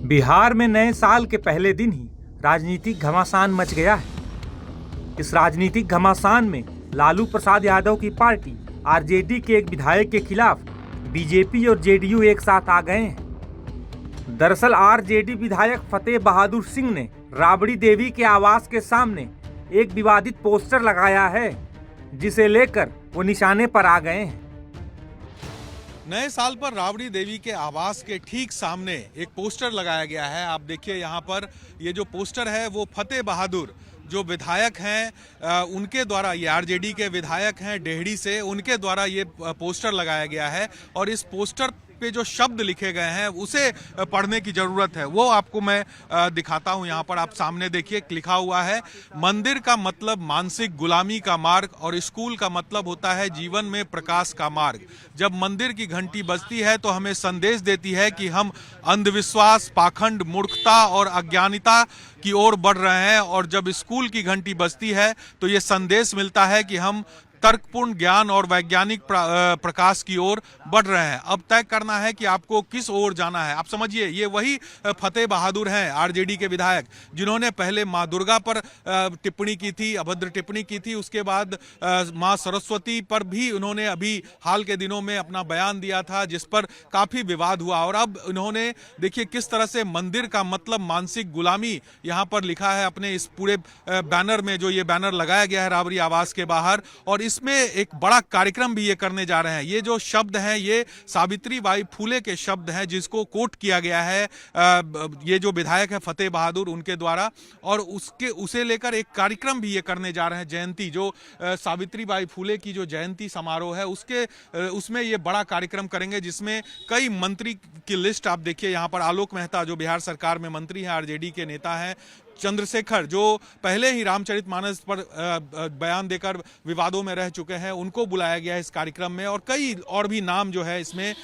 बिहार में नए साल के पहले दिन ही राजनीतिक घमासान मच गया है। इस राजनीतिक घमासान में लालू प्रसाद यादव की पार्टी आरजेडी के एक विधायक के खिलाफ बीजेपी और जेडीयू एक साथ आ गए हैं। दरअसल आरजेडी विधायक फतेह बहादुर सिंह ने राबड़ी देवी के आवास के सामने एक विवादित पोस्टर लगाया है, जिसे लेकर वो निशाने पर आ गए हैं। नए साल पर राबड़ी देवी के आवास के ठीक सामने एक पोस्टर लगाया गया है। आप देखिए यहाँ पर ये जो पोस्टर है वो फतेह बहादुर जो विधायक हैं उनके द्वारा, ये आरजेडी के विधायक हैं डेहड़ी से, उनके द्वारा ये पोस्टर लगाया गया है। और इस पोस्टर पे जो शब्द लिखे गए हैं उसे पढ़ने की जरूरत है, वो आपको मैं दिखाता हूं। यहाँ पर आप सामने देखिए, लिखा हुआ है, मंदिर का मतलब मानसिक गुलामी का मार्ग और स्कूल का मतलब होता है जीवन में प्रकाश का मार्ग। जब मंदिर की घंटी बजती है तो हमें संदेश देती है कि हम अंधविश्वास, पाखंड, मूर्खता और अज्ञानता की ओर बढ़ रहे हैं, और जब स्कूल की घंटी बजती है तो ये संदेश मिलता है कि हम तर्कपूर्ण ज्ञान और वैज्ञानिक प्रकाश की ओर बढ़ रहे हैं। अब तय करना है कि आपको किस ओर जाना है। आप समझिए, ये वही फतेह बहादुर हैं आरजेडी के विधायक, जिन्होंने पहले मां दुर्गा पर टिप्पणी की थी, अभद्र टिप्पणी की थी। उसके बाद मां सरस्वती पर भी उन्होंने अभी हाल के दिनों में अपना बयान दिया था, जिस पर काफी विवाद हुआ। और अब उन्होंने देखिए किस तरह से मंदिर का मतलब मानसिक गुलामी यहाँ पर लिखा है अपने इस पूरे बैनर में, जो ये बैनर लगाया गया है राबड़ी आवास के बाहर। और इसमें एक बड़ा कार्यक्रम भी ये करने जा रहे हैं। ये जो शब्द हैं ये सावित्री बाई फुले के शब्द हैं, जिसको कोट किया गया है ये जो विधायक है फतेह बहादुर उनके द्वारा। और उसे लेकर एक कार्यक्रम भी ये करने जा रहे हैं, जयंती, जो सावित्री बाई फुले की जो जयंती समारोह है उसमें ये बड़ा कार्यक्रम करेंगे, जिसमें कई मंत्री की लिस्ट आप देखिए यहाँ पर। आलोक मेहता जो बिहार सरकार में मंत्री हैं, आरजेडी के नेता हैं, चंद्रशेखर जो पहले ही रामचरितमानस पर बयान देकर विवादों में रह चुके हैं, उनको बुलाया गया है इस कार्यक्रम में। और कई और भी नाम जो है इसमें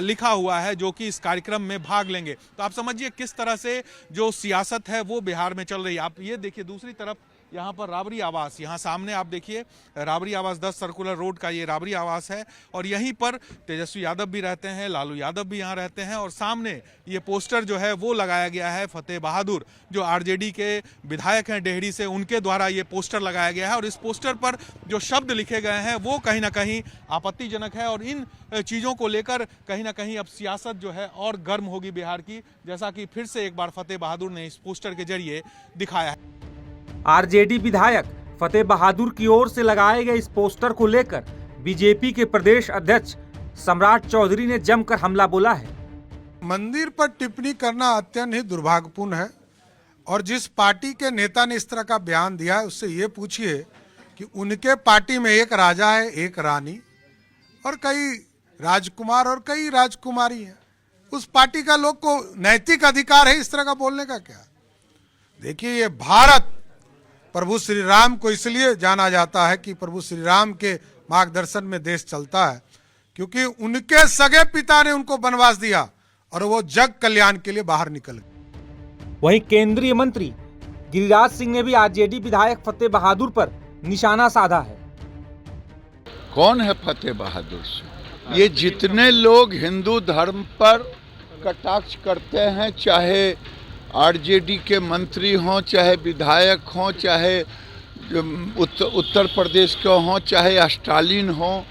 लिखा हुआ है जो कि इस कार्यक्रम में भाग लेंगे। तो आप समझिए किस तरह से जो सियासत है वो बिहार में चल रही है। आप ये देखिए, दूसरी तरफ यहाँ पर राबड़ी आवास, यहाँ सामने आप देखिए राबड़ी आवास 10 सर्कुलर रोड का ये राबड़ी आवास है। और यहीं पर तेजस्वी यादव भी रहते हैं, लालू यादव भी यहाँ रहते हैं। और सामने ये पोस्टर जो है वो लगाया गया है फतेह बहादुर जो आरजेडी के विधायक हैं डेहड़ी से, उनके द्वारा ये पोस्टर लगाया गया है। और इस पोस्टर पर जो शब्द लिखे गए हैं वो कहीं ना कहीं आपत्तिजनक है। और इन चीज़ों को लेकर कहीं ना कहीं अब सियासत जो है और गर्म होगी बिहार की, जैसा कि फिर से एक बार फतेह बहादुर ने इस पोस्टर के जरिए दिखाया है। आरजेडी विधायक फतेह बहादुर की ओर से लगाए गए इस पोस्टर को लेकर बीजेपी के प्रदेश अध्यक्ष सम्राट चौधरी ने जमकर हमला बोला है। मंदिर पर टिप्पणी करना अत्यंत ही दुर्भाग्यपूर्ण है। और जिस पार्टी के नेता ने इस तरह का बयान दिया है उससे ये पूछिए कि उनके पार्टी में एक राजा है, एक रानी और कई राजकुमार और कई राजकुमारी हैं। उस पार्टी का लोग को नैतिक अधिकार है इस तरह का बोलने का क्या? देखिए, ये भारत प्रभु श्री राम को इसलिए जाना जाता है कि प्रभु श्री राम के मार्गदर्शन में देश चलता है, क्योंकि उनके सगे पिता ने उनको वनवास दिया और वो जग कल्याण के लिए बाहर निकल गए। वहीं केंद्रीय मंत्री गिरिराज सिंह ने भी आरजेडी विधायक फतेह बहादुर पर निशाना साधा है। कौन है फतेह बहादुर सिंह? ये जितने लोग हिंदू धर्म पर कटाक्ष करते हैं, चाहे आरजेडी के मंत्री हों, चाहे विधायक हों, चाहे उत्तर प्रदेश के हों, चाहे स्टालिन हों,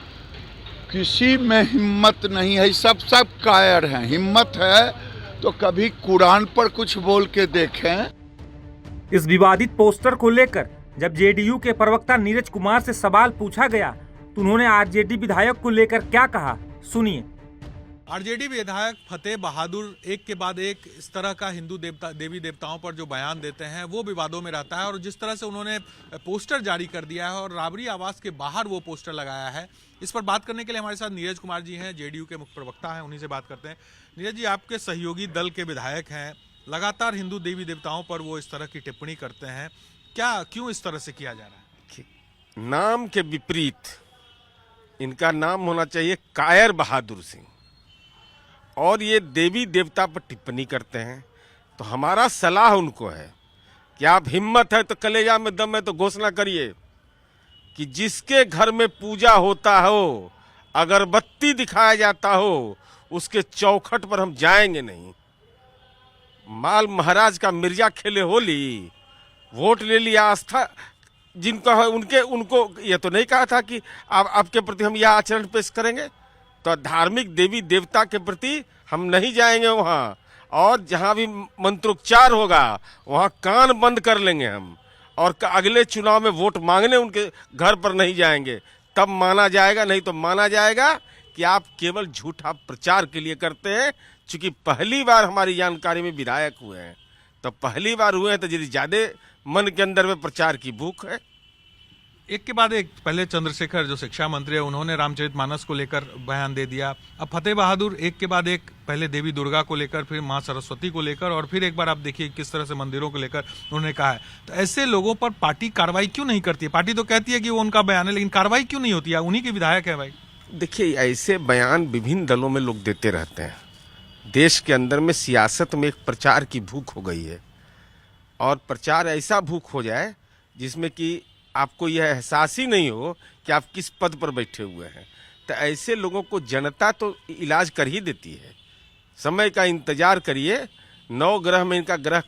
किसी में हिम्मत नहीं है। सब कायर हैं। हिम्मत है तो कभी कुरान पर कुछ बोल के देखें। इस विवादित पोस्टर को लेकर जब जेडीयू के प्रवक्ता नीरज कुमार से सवाल पूछा गया तो उन्होंने आरजेडी विधायक को लेकर क्या कहा, सुनिए। आरजेडी विधायक फतेह बहादुर एक के बाद एक इस तरह का हिंदू देवी देवताओं पर जो बयान देते हैं वो विवादों में रहता है। और जिस तरह से उन्होंने पोस्टर जारी कर दिया है और राबड़ी आवास के बाहर वो पोस्टर लगाया है, इस पर बात करने के लिए हमारे साथ नीरज कुमार जी हैं, जेडीयू के मुख्य प्रवक्ता हैं, उन्हीं से बात करते हैं। नीरज जी, आपके सहयोगी दल के विधायक हैं, लगातार हिंदू देवी देवताओं पर वो इस तरह की टिप्पणी करते हैं, क्यों इस तरह से किया जा रहा है? नाम के विपरीत इनका नाम होना चाहिए कायर बहादुर सिंह, और ये देवी देवता पर टिप्पणी करते हैं। तो हमारा सलाह उनको है कि आप हिम्मत है तो कलेजा में दम है तो घोषणा करिए कि जिसके घर में पूजा होता हो, अगरबत्ती दिखाया जाता हो, उसके चौखट पर हम जाएंगे नहीं। माल महाराज का मिर्जा खेले होली, वोट ले लिया, आस्था जिनका है उनके उनको ये तो नहीं कहा था कि आपके प्रति हम यह आचरण पेश करेंगे। तो धार्मिक देवी देवता के प्रति हम नहीं जाएंगे वहाँ, और जहाँ भी मंत्रोच्चार होगा वहाँ कान बंद कर लेंगे हम, और अगले चुनाव में वोट मांगने उनके घर पर नहीं जाएंगे, तब माना जाएगा। नहीं तो माना जाएगा कि आप केवल झूठा प्रचार के लिए करते हैं। चूंकि पहली बार हमारी जानकारी में विधायक हुए हैं, तो पहली बार हुए हैं तो यदि ज़्यादा मन के अंदर में प्रचार की भूख है। एक के बाद एक, पहले चंद्रशेखर जो शिक्षा मंत्री है उन्होंने रामचरितमानस को लेकर बयान दे दिया, अब फतेह बहादुर एक के बाद एक, पहले देवी दुर्गा को लेकर, फिर मां सरस्वती को लेकर, और फिर एक बार आप देखिए किस तरह से मंदिरों को लेकर उन्होंने कहा है। तो ऐसे लोगों पर पार्टी कार्रवाई क्यों नहीं करती है? पार्टी तो कहती है कि वो उनका बयान है, लेकिन कार्रवाई क्यों नहीं होती है? उन्हीं के विधायक है भाई। देखिए, ऐसे बयान विभिन्न दलों में लोग देते रहते हैं। देश के अंदर में सियासत में एक प्रचार की भूख हो गई है, और प्रचार ऐसा भूख हो जाए जिसमें कि आपको यह एहसास ही नहीं हो कि आप किस पद पर बैठे हुए हैं। तो ऐसे लोगों को जनता तो इलाज कर ही देती है। समय का इंतजार करिए, 9 ग्रह में इनका ग्रह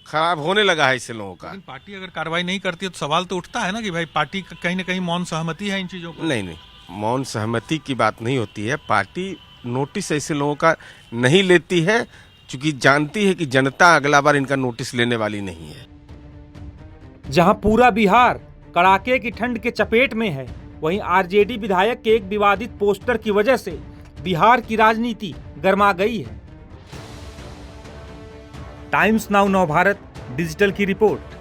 खराब होने लगा है ऐसे लोगों का। लेकिन पार्टी अगर कार्रवाई नहीं करती है तो सवाल तो उठता है ना कि भाई पार्टी कहीं ना कहीं मौन सहमति है इन चीजों को। नहीं, मौन सहमति की बात नहीं होती है। पार्टी नोटिस ऐसे लोगों का नहीं लेती है, क्योंकि जानती है कि जनता अगला बार इनका नोटिस लेने वाली नहीं है। जहां पूरा बिहार कड़ाके की ठंड के चपेट में है, वहीं आरजेडी विधायक के एक विवादित पोस्टर की वजह से बिहार की राजनीति गर्मा गई है। टाइम्स नाउ नवभारत डिजिटल की रिपोर्ट।